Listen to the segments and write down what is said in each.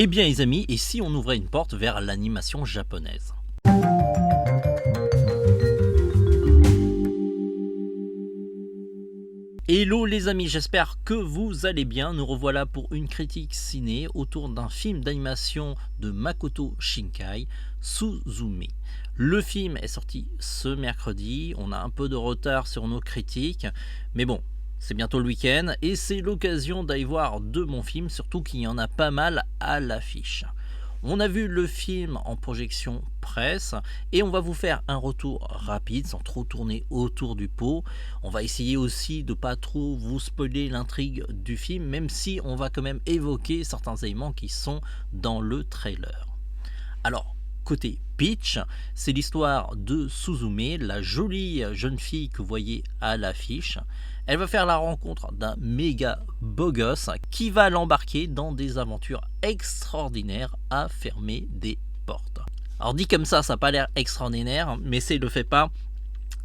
Eh bien les amis, et si on ouvrait une porte vers l'animation japonaise? Hello les amis, j'espère que vous allez bien. Nous revoilà pour une critique ciné autour d'un film d'animation de Makoto Shinkai, Suzume. Le film est sorti ce mercredi, on a un peu de retard sur nos critiques, mais bon, c'est bientôt le week-end et c'est l'occasion d'aller voir de bons films, surtout qu'il y en a pas mal à l'affiche. On a vu le film en projection presse et on va vous faire un retour rapide sans trop tourner autour du pot. On va essayer aussi de pas trop vous spoiler l'intrigue du film, même si on va quand même évoquer certains éléments qui sont dans le trailer. Alors, côté pitch, c'est l'histoire de Suzume, la jolie jeune fille que vous voyez à l'affiche. Elle va faire la rencontre d'un méga beau gosse qui va l'embarquer dans des aventures extraordinaires à fermer des portes. Alors dit comme ça n'a pas l'air extraordinaire, mais c'est le fait pas,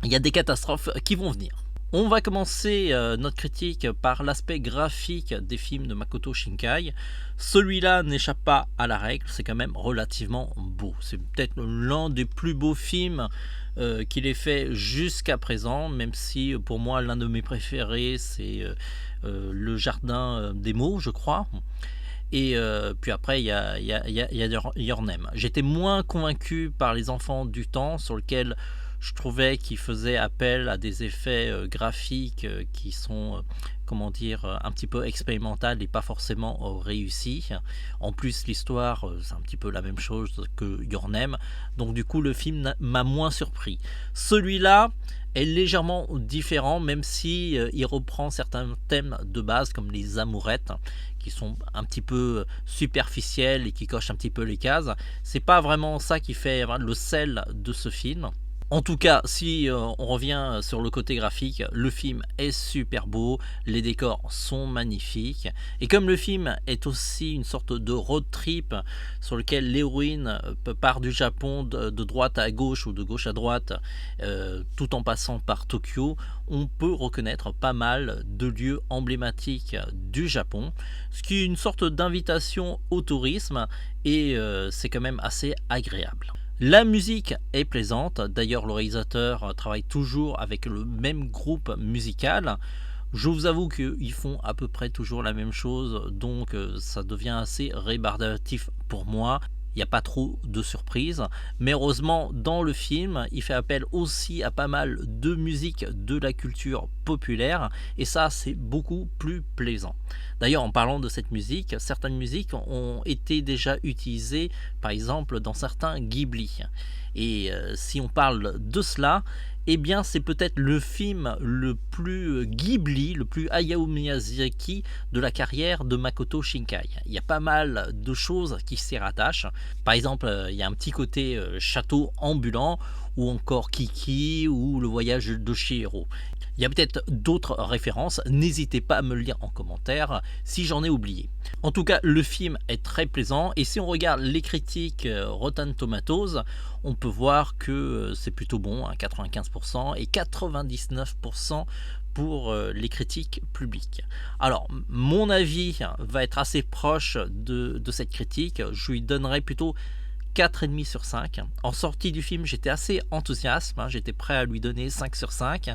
il y a des catastrophes qui vont venir. On va commencer notre critique par l'aspect graphique des films de Makoto Shinkai. Celui-là n'échappe pas à la règle, c'est quand même relativement beau. C'est peut-être l'un des plus beaux films qu'il ait fait jusqu'à présent, même si pour moi l'un de mes préférés c'est Le Jardin des mots, je crois. Et puis après il y a Your Name. J'étais moins convaincu par Les Enfants du Temps, sur lequel je trouvais qu'il faisait appel à des effets graphiques qui sont un petit peu expérimentales et pas forcément réussis. En plus l'histoire c'est un petit peu la même chose que Your Name, donc du coup le film m'a moins surpris. Celui-là est légèrement différent, même si il reprend certains thèmes de base comme les amourettes qui sont un petit peu superficielles et qui cochent un petit peu les cases. C'est pas vraiment ça qui fait le sel de ce film. En tout cas, si on revient sur le côté graphique, le film est super beau, les décors sont magnifiques, et comme le film est aussi une sorte de road trip sur lequel l'héroïne part du Japon de droite à gauche ou de gauche à droite, tout en passant par Tokyo, on peut reconnaître pas mal de lieux emblématiques du Japon, ce qui est une sorte d'invitation au tourisme, et c'est quand même assez agréable. La musique est plaisante, d'ailleurs le réalisateur travaille toujours avec le même groupe musical. Je vous avoue qu'ils font à peu près toujours la même chose, donc ça devient assez rébarbatif pour moi. Il n'y a pas trop de surprises, mais heureusement dans le film il fait appel aussi à pas mal de musique de la culture populaire, et ça c'est beaucoup plus plaisant. D'ailleurs en parlant de cette musique, certaines musiques ont été déjà utilisées par exemple dans certains Ghibli, et si on parle de cela, eh bien c'est peut-être le film le plus Ghibli, le plus Hayao Miyazaki de la carrière de Makoto Shinkai. Il y a pas mal de choses qui s'y rattachent. Par exemple, il y a un petit côté château ambulant, ou encore Kiki, ou le voyage de Chihiro. Il y a peut-être d'autres références, n'hésitez pas à me le dire en commentaire si j'en ai oublié. En tout cas, le film est très plaisant, et si on regarde les critiques Rotten Tomatoes, on peut voir que c'est plutôt bon, 95% et 99% pour les critiques publiques. Alors, mon avis va être assez proche de cette critique, je lui donnerai plutôt 4,5 sur 5. En sortie du film, j'étais assez enthousiaste, j'étais prêt à lui donner 5 sur 5.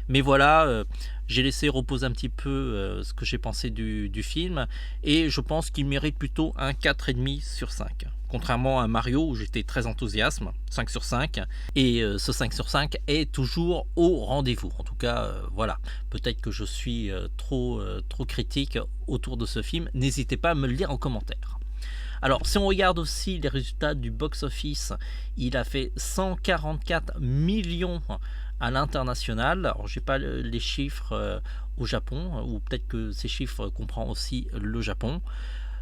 Mais voilà, j'ai laissé reposer un petit peu ce que j'ai pensé du film, et je pense qu'il mérite plutôt un 4,5 sur 5. Contrairement à Mario où j'étais très enthousiaste, 5 sur 5. Et ce 5 sur 5 est toujours au rendez-vous. En tout cas, voilà. Peut-être que je suis trop critique autour de ce film. N'hésitez pas à me le dire en commentaire. Alors, si on regarde aussi les résultats du box-office, il a fait 144 millions à l'international. Alors, j'ai pas les chiffres au Japon, ou peut-être que ces chiffres comprennent aussi le Japon.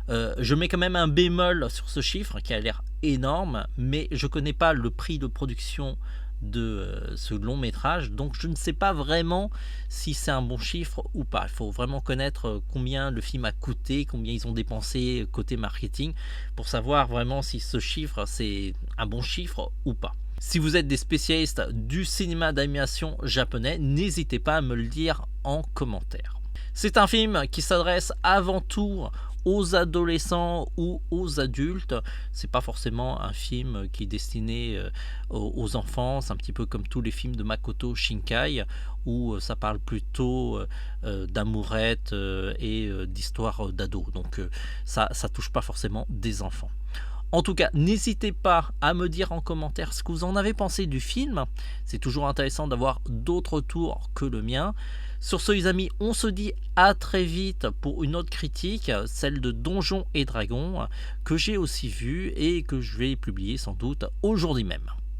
Je mets quand même un bémol sur ce chiffre qui a l'air énorme, mais je connais pas le prix de production de ce long métrage, donc je ne sais pas vraiment si c'est un bon chiffre ou pas. Il faut vraiment connaître combien le film a coûté, combien ils ont dépensé côté marketing, pour savoir vraiment si ce chiffre c'est un bon chiffre ou pas. Si vous êtes des spécialistes du cinéma d'animation japonais, n'hésitez pas à me le dire en commentaire. C'est un film qui s'adresse avant tout aux adolescents ou aux adultes. C'est pas forcément un film qui est destiné aux enfants. C'est un petit peu comme tous les films de Makoto Shinkai où ça parle plutôt d'amourette et d'histoire d'ado. Donc ça touche pas forcément des enfants. En tout cas, n'hésitez pas à me dire en commentaire ce que vous en avez pensé du film. C'est toujours intéressant d'avoir d'autres retours que le mien. Sur ce, les amis, on se dit à très vite pour une autre critique, celle de Donjons et Dragons, que j'ai aussi vue et que je vais publier sans doute aujourd'hui même.